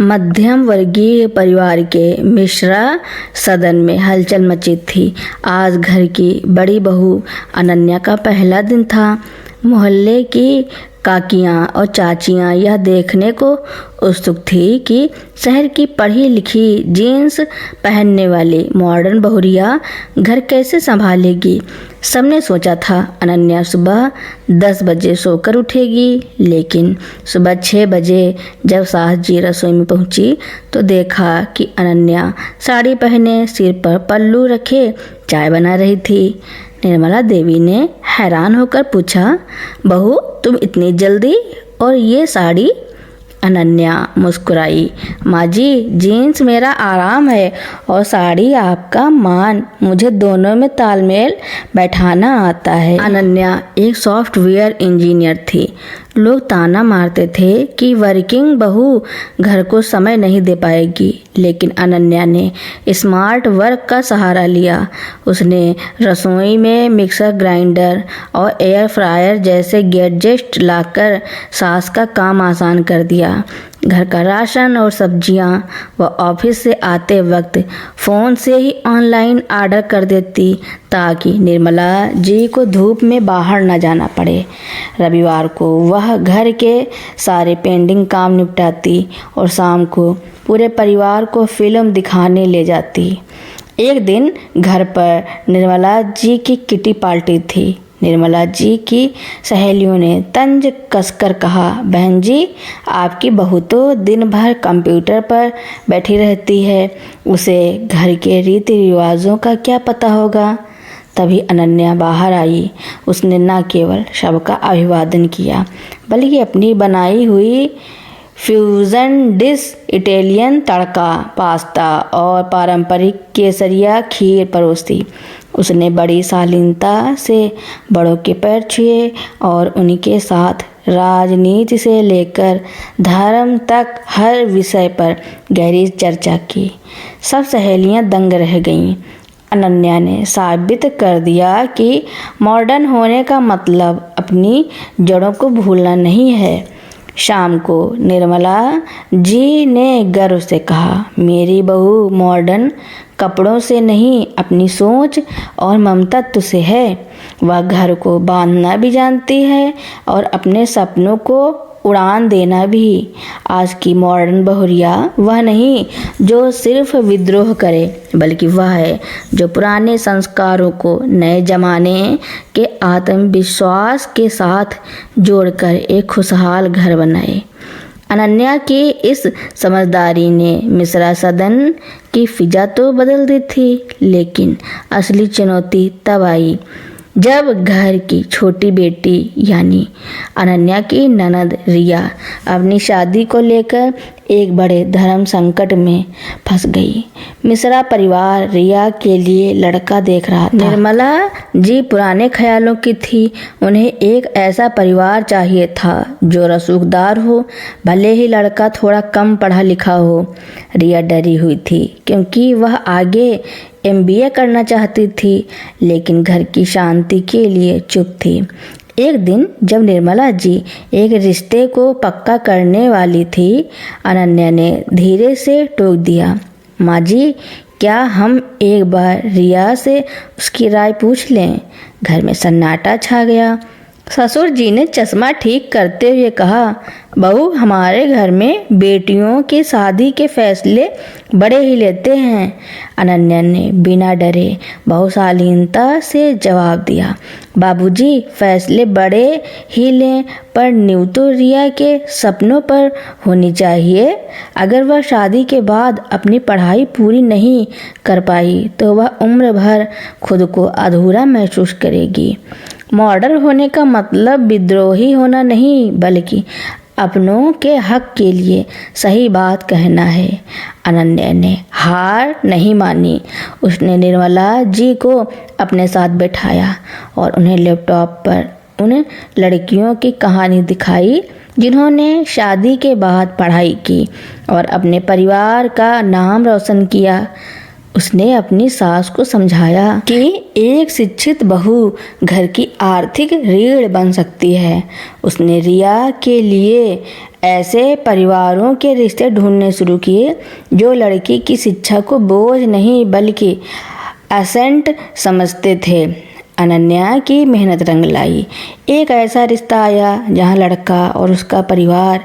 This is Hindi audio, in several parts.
मध्यम वर्गीय परिवार के मिश्रा सदन में हलचल मची थी। आज घर की बड़ी बहू अनन्या का पहला दिन था। मोहल्ले की काकियां और चाचियां यह देखने को उत्सुक थी कि शहर की पढ़ी लिखी जीन्स पहनने वाली मॉडर्न बहुरिया घर कैसे संभालेगी। सबने सोचा था अनन्या सुबह 10 बजे सोकर उठेगी, लेकिन सुबह 6 बजे जब सास जी रसोई में पहुंची तो देखा कि अनन्या साड़ी पहने सिर पर पल्लू रखे चाय बना रही थी। निर्मला देवी ने हैरान होकर पूछा, बहू तुम इतनी जल्दी और ये साड़ी? अनन्या मुस्कुराई, माँ जी जीन्स मेरा आराम है और साड़ी आपका मान। मुझे दोनों में तालमेल बैठाना आता है। अनन्या एक सॉफ्टवेयर इंजीनियर थी। लोग ताना मारते थे कि वर्किंग बहू घर को समय नहीं दे पाएगी, लेकिन अनन्या ने स्मार्ट वर्क का सहारा लिया। उसने रसोई में मिक्सर ग्राइंडर और एयर फ्रायर जैसे गैजेट लाकर सास का काम आसान कर दिया। घर का राशन और सब्जियां वह ऑफिस से आते वक्त फ़ोन से ही ऑनलाइन ऑर्डर कर देती ताकि निर्मला जी को धूप में बाहर न जाना पड़े। रविवार को वह घर के सारे पेंडिंग काम निपटाती और शाम को पूरे परिवार को फिल्म दिखाने ले जाती। एक दिन घर पर निर्मला जी की किटी पार्टी थी। निर्मला जी की सहेलियों ने तंज कसकर कहा, बहन जी आपकी बहू तो दिन भर कंप्यूटर पर बैठी रहती है, उसे घर के रीति रिवाजों का क्या पता होगा। तभी अनन्या बाहर आई। उसने न केवल सबका अभिवादन किया बल्कि अपनी बनाई हुई फ्यूज़न डिश, इटालियन तड़का, पास्ता और पारंपरिक केसरिया खीर परोसी। उसने बड़ी शालीनता से बड़ों के पैर छुए और उनके साथ राजनीति से लेकर धर्म तक हर विषय पर गहरी चर्चा की। सब सहेलियां दंग रह गईं। अनन्या ने साबित कर दिया कि मॉडर्न होने का मतलब अपनी जड़ों को भूलना नहीं है। शाम को निर्मला जी ने गर्व से कहा, मेरी बहू मॉडर्न कपड़ों से नहीं अपनी सोच और ममतत्व से है। वह घर को बांधना भी जानती है और अपने सपनों को उड़ान देना भी। आज की मॉडर्न बहुरिया वह नहीं जो सिर्फ विद्रोह करे, बल्कि वह है जो पुराने संस्कारों को नए जमाने के आत्मविश्वास के साथ जोड़कर एक खुशहाल घर बनाए। अनन्या की इस समझदारी ने मिश्रा सदन की फिजा तो बदल दी थी, लेकिन असली चुनौती तब आई जब घर की छोटी बेटी यानी अनन्या की ननद रिया अपनी शादी को लेकर एक बड़े धर्म संकट में फंस गई। मिश्रा परिवार रिया के लिए लड़का देख रहा था। निर्मला जी पुराने ख्यालों की थी। उन्हें एक ऐसा परिवार चाहिए था जो रसूखदार हो, भले ही लड़का थोड़ा कम पढ़ा लिखा हो। रिया डरी हुई थी क्योंकि वह आगे MBA करना चाहती थी, लेकिन घर की शांति के लिए चुप थी। एक दिन जब निर्मला जी एक रिश्ते को पक्का करने वाली थी, अनन्या ने धीरे से टोक दिया, माँ जी क्या हम एक बार रिया से उसकी राय पूछ लें। घर में सन्नाटा छा गया। ससुर जी ने चश्मा ठीक करते हुए कहा, बहू हमारे घर में बेटियों की शादी के फैसले बड़े ही लेते हैं। अनन्या ने बिना डरे बहुशालीनता से जवाब दिया, बाबूजी फैसले बड़े ही लें, पर नींव तो रिया के सपनों पर होनी चाहिए। अगर वह शादी के बाद अपनी पढ़ाई पूरी नहीं कर पाई तो वह उम्र भर खुद को अधूरा महसूस करेगी। मॉडर्न होने का मतलब विद्रोही होना नहीं, बल्कि अपनों के हक के लिए सही बात कहना है। अनन्या ने हार नहीं मानी। उसने निर्मला जी को अपने साथ बैठाया और उन्हें लैपटॉप पर उन लड़कियों की कहानी दिखाई जिन्होंने शादी के बाद पढ़ाई की और अपने परिवार का नाम रोशन किया। उसने अपनी सास को समझाया कि एक शिक्षित बहू घर की आर्थिक रीढ़ बन सकती है। उसने रिया के लिए ऐसे परिवारों के रिश्ते ढूंढने शुरू किए जो लड़की की शिक्षा को बोझ नहीं बल्कि एसेंट समझते थे। अनन्या की मेहनत रंग लाई। एक ऐसा रिश्ता आया जहां लड़का और उसका परिवार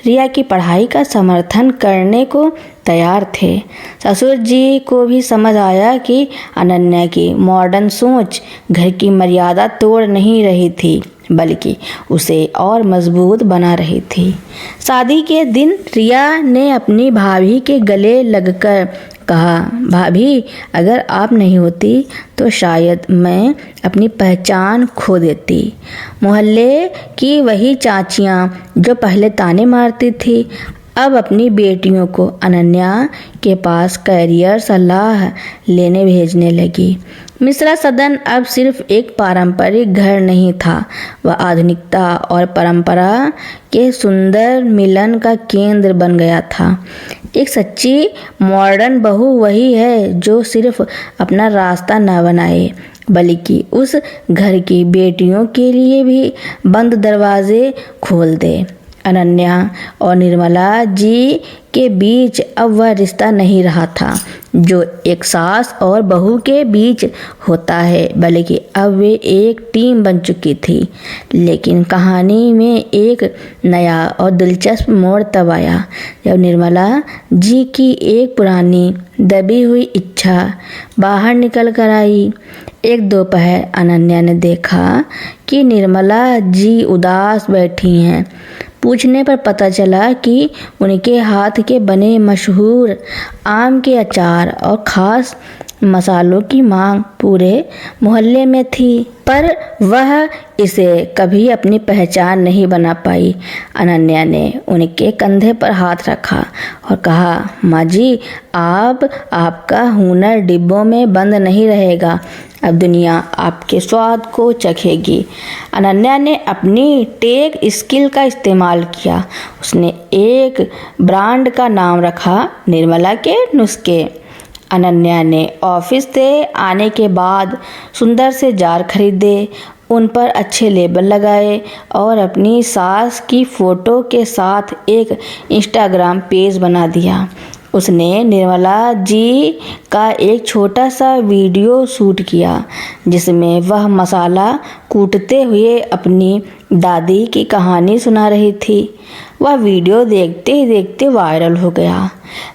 रिया की पढ़ाई का समर्थन करने को तैयार थे। ससुर जी को भी समझ आया कि अनन्या की मॉडर्न सोच घर की मर्यादा तोड़ नहीं रही थी बल्कि उसे और मजबूत बना रही थी। शादी के दिन रिया ने अपनी भाभी के गले लगकर कहा, भाभी, अगर आप नहीं होती तो शायद मैं अपनी पहचान खो देती। मोहल्ले की वही चाचियां जो पहले ताने मारती थी अब अपनी बेटियों को अनन्या के पास करियर सलाह लेने भेजने लगी। मिश्रा सदन अब सिर्फ एक पारंपरिक घर नहीं था, वह आधुनिकता और परंपरा के सुंदर मिलन का केंद्र बन गया था। एक सच्ची मॉडर्न बहू वही है जो सिर्फ अपना रास्ता न बनाए बल्कि उस घर की बेटियों के लिए भी बंद दरवाजे खोल दे। अनन्या और निर्मला जी के बीच अब वह रिश्ता नहीं रहा था जो एक सास और बहू के बीच होता है बल्कि अब वे एक टीम बन चुकी थी। लेकिन कहानी में एक नया और दिलचस्प मोड़ तब आया जब निर्मला जी की एक पुरानी दबी हुई इच्छा बाहर निकल कर आई। एक दोपहर अनन्या ने देखा कि निर्मला जी उदास बैठी हैं। पूछने पर पता चला कि उनके हाथ के बने मशहूर आम के अचार और खास मसालों की मांग पूरे मोहल्ले में थी, पर वह इसे कभी अपनी पहचान नहीं बना पाई। अनन्या ने उनके कंधे पर हाथ रखा और कहा, माँ जी, आपका हुनर डिब्बों में बंद नहीं रहेगा, अब दुनिया आपके स्वाद को चखेगी। अनन्या ने अपनी टेक स्किल का इस्तेमाल किया। उसने एक ब्रांड का नाम रखा, निर्मला के नुस्खे। अनन्या ने ऑफिस से आने के बाद सुंदर से जार खरीदे, उन पर अच्छे लेबल लगाए और अपनी सास की फ़ोटो के साथ एक इंस्टाग्राम पेज बना दिया। उसने निर्मला जी का एक छोटा सा वीडियो शूट किया जिसमें वह मसाला कूटते हुए अपनी दादी की कहानी सुना रही थी। वह वीडियो देखते ही देखते वायरल हो गया।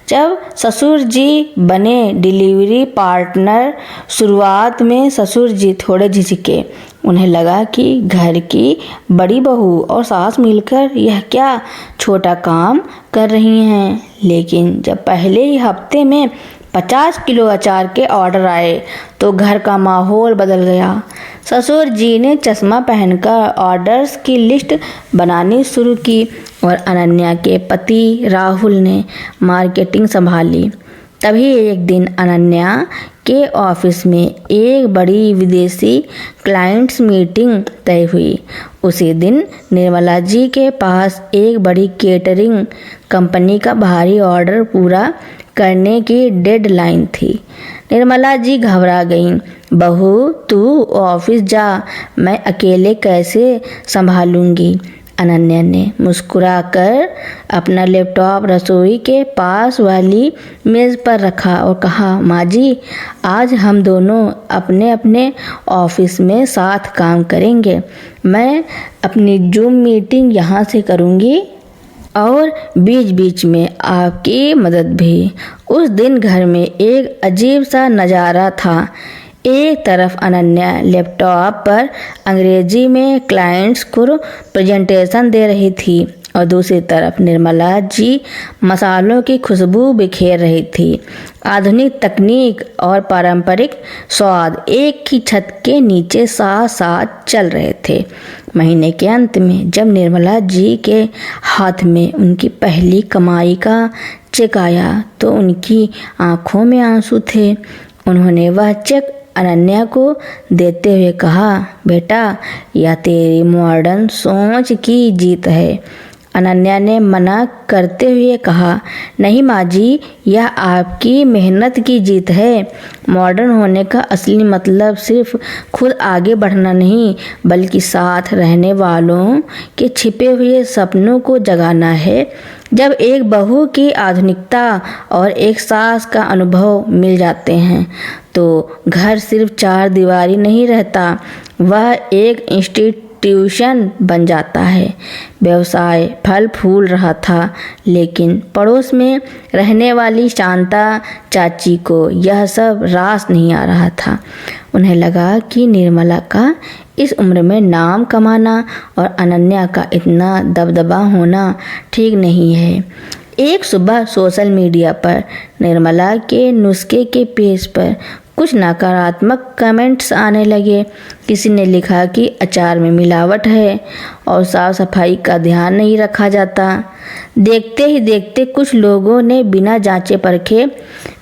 जब ससुर जी बने डिलीवरी पार्टनर, शुरुआत में ससुर जी थोड़े झिझके। उन्हें लगा कि घर की बड़ी बहू और सास मिलकर यह क्या छोटा काम कर रही हैं, लेकिन जब पहले ही हफ्ते में 50 किलो अचार के ऑर्डर आए तो घर का माहौल बदल गया। ससुर जी ने चश्मा पहनकर ऑर्डर्स की लिस्ट बनानी शुरू की और अनन्या के पति राहुल ने मार्केटिंग संभाली। तभी एक दिन अनन्या के ऑफिस में एक बड़ी विदेशी क्लाइंट्स मीटिंग तय हुई। उसी दिन निर्मला जी के पास एक बड़ी केटरिंग कंपनी का भारी ऑर्डर पूरा करने की डेडलाइन थी। निर्मला जी घबरा गईं। बहू, तू ऑफिस जा, मैं अकेले कैसे संभालूंगी। अनन्या ने मुस्कुराकर अपना लैपटॉप रसोई के पास वाली मेज़ पर रखा और कहा, माँ जी, आज हम दोनों अपने अपने ऑफिस में साथ काम करेंगे। मैं अपनी जूम मीटिंग यहाँ से करूँगी और बीच बीच में आपकी मदद भी। उस दिन घर में एक अजीब सा नज़ारा था। एक तरफ अनन्या लैपटॉप पर अंग्रेजी में क्लाइंट्स को प्रेजेंटेशन दे रही थी और दूसरी तरफ निर्मला जी मसालों की खुशबू बिखेर रही थी। आधुनिक तकनीक और पारंपरिक स्वाद एक ही छत के नीचे साथ साथ चल रहे थे। महीने के अंत में जब निर्मला जी के हाथ में उनकी पहली कमाई का चेक आया तो उनकी आंखों में आंसू थे। उन्होंने वह चेक अनन्या को देते हुए कहा, बेटा, यह तेरी मॉडर्न सोच की जीत है। अनन्या ने मना करते हुए कहा, नहीं माँ जी, यह आपकी मेहनत की जीत है। मॉडर्न होने का असली मतलब सिर्फ खुद आगे बढ़ना नहीं, बल्कि साथ रहने वालों के छिपे हुए सपनों को जगाना है। जब एक बहू की आधुनिकता और एक सास का अनुभव मिल जाते हैं तो घर सिर्फ चार दीवारी नहीं रहता, वह एक इंस्टीट्यूशन बन जाता है। व्यवसाय फल फूल रहा था, लेकिन पड़ोस में रहने वाली शांता चाची को यह सब रास नहीं आ रहा था। उन्हें लगा कि निर्मला का इस उम्र में नाम कमाना और अनन्या का इतना दबदबा होना ठीक नहीं है। एक सुबह सोशल मीडिया पर निर्मला के नुस्खे के पेज पर कुछ नकारात्मक कमेंट्स आने लगे। किसी ने लिखा कि अचार में मिलावट है और साफ सफाई का ध्यान नहीं रखा जाता। देखते ही देखते कुछ लोगों ने बिना जांचे परखे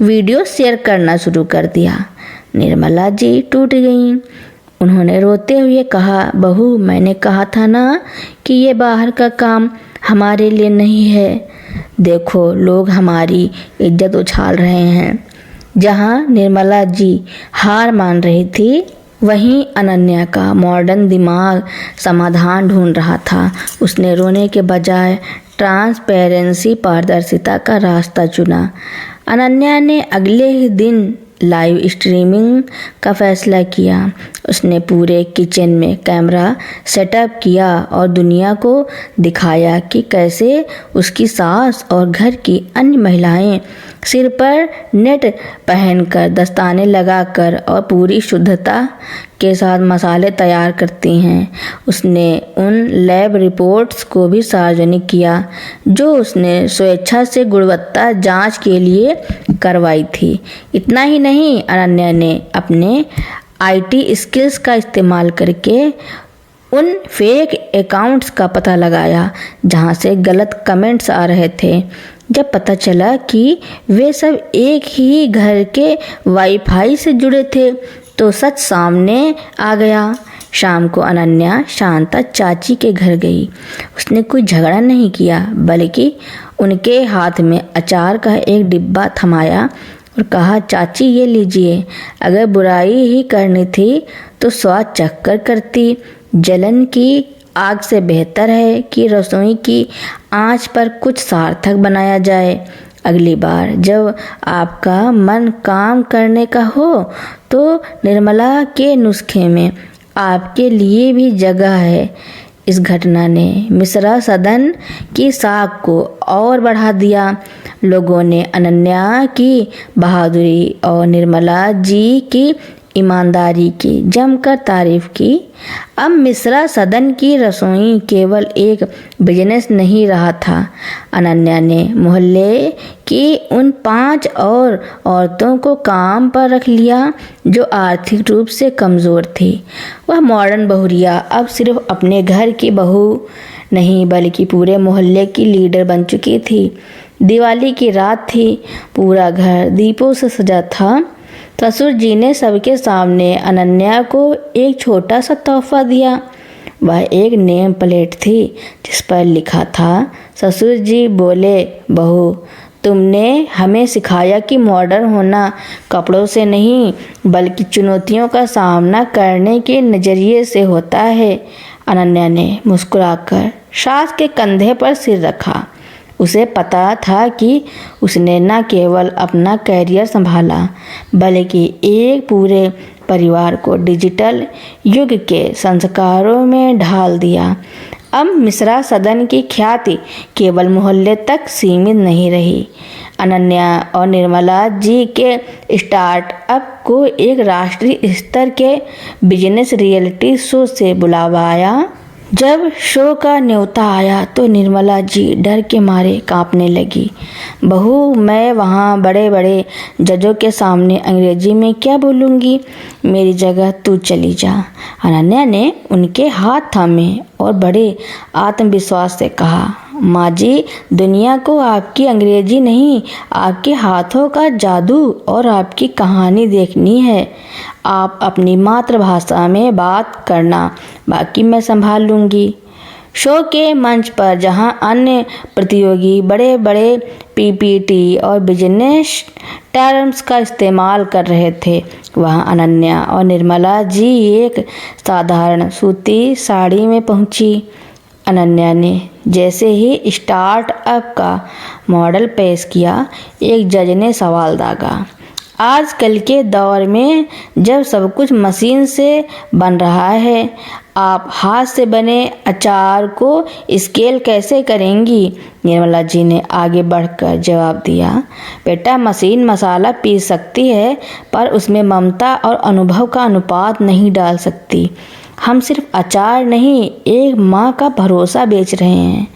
वीडियो शेयर करना शुरू कर दिया। निर्मला जी टूट गईं। उन्होंने रोते हुए कहा, बहू, मैंने कहा था ना कि ये बाहर का काम हमारे लिए नहीं है। देखो, लोग हमारी इज्जत उछाल रहे हैं। जहाँ निर्मला जी हार मान रही थी, वहीं अनन्या का मॉडर्न दिमाग समाधान ढूंढ रहा था। उसने रोने के बजाय ट्रांसपेरेंसी, पारदर्शिता का रास्ता चुना। अनन्या ने अगले ही दिन लाइव स्ट्रीमिंग का फैसला किया। उसने पूरे किचन में कैमरा सेटअप किया और दुनिया को दिखाया कि कैसे उसकी सास और घर की अन्य महिलाएं सिर पर नेट पहनकर, दस्ताने लगाकर और पूरी शुद्धता के साथ मसाले तैयार करती हैं। उसने उन लैब रिपोर्ट्स को भी सार्वजनिक किया जो उसने स्वेच्छा से गुणवत्ता जांच के लिए करवाई थी। इतना ही नहीं, अनन्या ने अपने IT स्किल्स का इस्तेमाल करके उन फेक अकाउंट्स का पता लगाया जहां से गलत कमेंट्स आ रहे थे। जब पता चला कि वे सब एक ही घर के वाईफाई से जुड़े थे तो सच सामने आ गया। शाम को अनन्या शांता चाची के घर गई। उसने कोई झगड़ा नहीं किया, बल्कि उनके हाथ में अचार का एक डिब्बा थमाया और कहा, चाची ये लीजिए, अगर बुराई ही करनी थी तो स्वाद चखकर करती। जलन की आग से बेहतर है कि रसोई की आंच पर कुछ सार्थक बनाया जाए। अगली बार जब आपका मन काम करने का हो तो निर्मला के नुस्खे में आपके लिए भी जगह है। इस घटना ने मिश्रा सदन की साख को और बढ़ा दिया। लोगों ने अनन्या की बहादुरी और निर्मला जी की ईमानदारी की जमकर तारीफ की। अब मिश्रा सदन की रसोई केवल एक बिजनेस नहीं रहा था। अनन्या ने मोहल्ले की उन 5 और औरतों को काम पर रख लिया जो आर्थिक रूप से कमज़ोर थी। वह मॉडर्न बहुरिया अब सिर्फ अपने घर की बहू नहीं, बल्कि पूरे मोहल्ले की लीडर बन चुकी थी। दिवाली की रात थी, पूरा घर दीपों से सजा था। ससुर जी ने सबके सामने अनन्या को एक छोटा सा तोहफा दिया। वह एक नेम प्लेट थी जिस पर लिखा था, ससुर जी बोले, बहू, तुमने हमें सिखाया कि मॉडर्न होना कपड़ों से नहीं बल्कि चुनौतियों का सामना करने के नज़रिए से होता है। अनन्या ने मुस्कुराकर सास के कंधे पर सिर रखा। उसे पता था कि उसने न केवल अपना कैरियर संभाला, बल्कि एक पूरे परिवार को डिजिटल युग के संस्कारों में ढाल दिया। अब मिश्रा सदन की ख्याति केवल मोहल्ले तक सीमित नहीं रही। अनन्या और निर्मला जी के स्टार्टअप को एक राष्ट्रीय स्तर के बिजनेस रियलिटी शो से बुलावा आया। जब शो का न्योता आया तो निर्मला जी डर के मारे कांपने लगी। बहू, मैं वहाँ बड़े बड़े जजों के सामने अंग्रेजी में क्या बोलूँगी? मेरी जगह तू चली जा। अनन्या ने उनके हाथ थामे और बड़े आत्मविश्वास से कहा, माँ जी, दुनिया को आपकी अंग्रेजी नहीं, आपके हाथों का जादू और आपकी कहानी देखनी है। आप अपनी मातृभाषा में बात करना, बाकी मैं संभाल लूँगी। शो के मंच पर जहां अन्य प्रतियोगी बड़े बड़े पीपीटी और बिजनेस टर्म्स का इस्तेमाल कर रहे थे, वहां अनन्या और निर्मला जी एक साधारण सूती साड़ी में पहुंची। अनन्या ने जैसे ही स्टार्टअप का मॉडल पेश किया, एक जज ने सवाल दागा, आजकल के दौर में जब सब कुछ मशीन से बन रहा है, आप हाथ से बने अचार को स्केल कैसे करेंगी? निर्मला जी ने आगे बढ़कर जवाब दिया, बेटा, मशीन मसाला पीस सकती है, पर उसमें ममता और अनुभव का अनुपात नहीं डाल सकती। हम सिर्फ अचार नहीं, एक माँ का भरोसा बेच रहे हैं।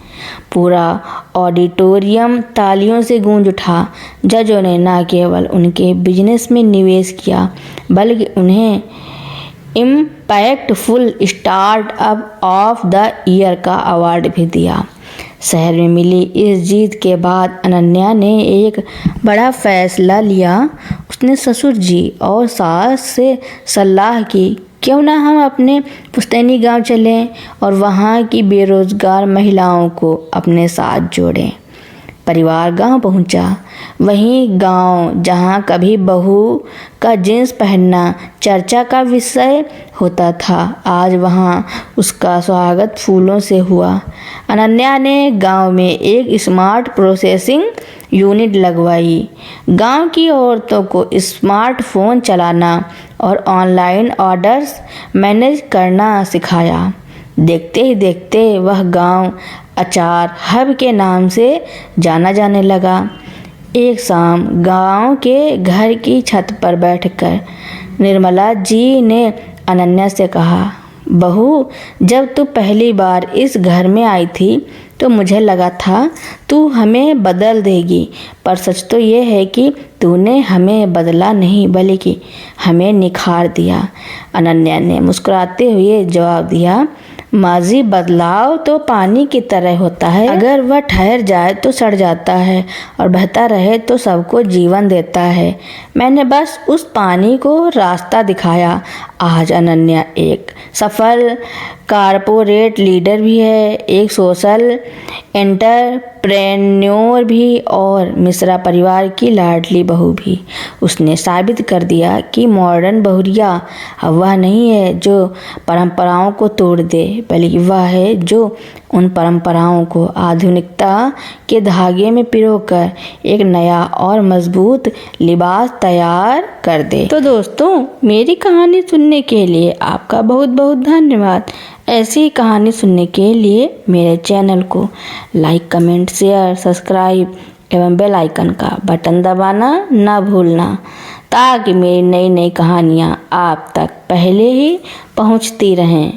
पूरा ऑडिटोरियम तालियों से गूंज उठा। जजों ने न केवल उनके बिजनेस में निवेश किया, बल्कि उन्हें impactful startup of the year का अवार्ड भी दिया। शहर में मिली इस जीत के बाद अनन्या ने एक बड़ा फैसला लिया। उसने ससुर जी और सास से सलाह की, क्यों ना हम अपने पुश्तैनी गांव चलें और वहां की बेरोजगार महिलाओं को अपने साथ जोड़ें। परिवार गांव पहुंचा। वहीं गांव जहां कभी बहू का जींस पहनना चर्चा का विषय होता था, आज वहां उसका स्वागत फूलों से हुआ। अनन्या ने गांव में एक स्मार्ट प्रोसेसिंग यूनिट लगवाई। गांव की औरतों को स्मार्टफोन चलाना और ऑनलाइन ऑर्डर्स मैनेज करना सिखाया। देखते ही देखते वह गांव अचार हब के नाम से जाना जाने लगा। एक शाम गांव के घर की छत पर बैठकर निर्मला जी ने अनन्या से कहा, बहू, जब तू पहली बार इस घर में आई थी तो मुझे लगा था तू हमें बदल देगी, पर सच तो ये है कि तूने हमें बदला नहीं बल्कि हमें निखार दिया। अनन्या ने मुस्कुराते हुए जवाब दिया, माजी बदलाव तो पानी की तरह होता है, अगर वह ठहर जाए तो सड़ जाता है और बहता रहे तो सबको जीवन देता है। मैंने बस उस पानी को रास्ता दिखाया। आज अनन्या एक सफल कारपोरेट लीडर भी है, एक सोशल एंटरप्रेन्योर भी और मिश्रा परिवार की लाडली बहू भी। उसने साबित कर दिया कि मॉडर्न बहुरिया वह नहीं है जो परंपराओं को तोड़ दे, बल्कि वह है जो उन परंपराओं को आधुनिकता के धागे में पिरोकर एक नया और मजबूत लिबास तैयार कर दे। तो दोस्तों, मेरी कहानी सुनने के लिए आपका बहुत बहुत धन्यवाद। ऐसी ही कहानी सुनने के लिए मेरे चैनल को लाइक, कमेंट, शेयर, सब्सक्राइब एवं बेल आइकन का बटन दबाना ना भूलना, ताकि मेरी नई नई कहानियाँ आप तक पहले ही पहुँचती रहें।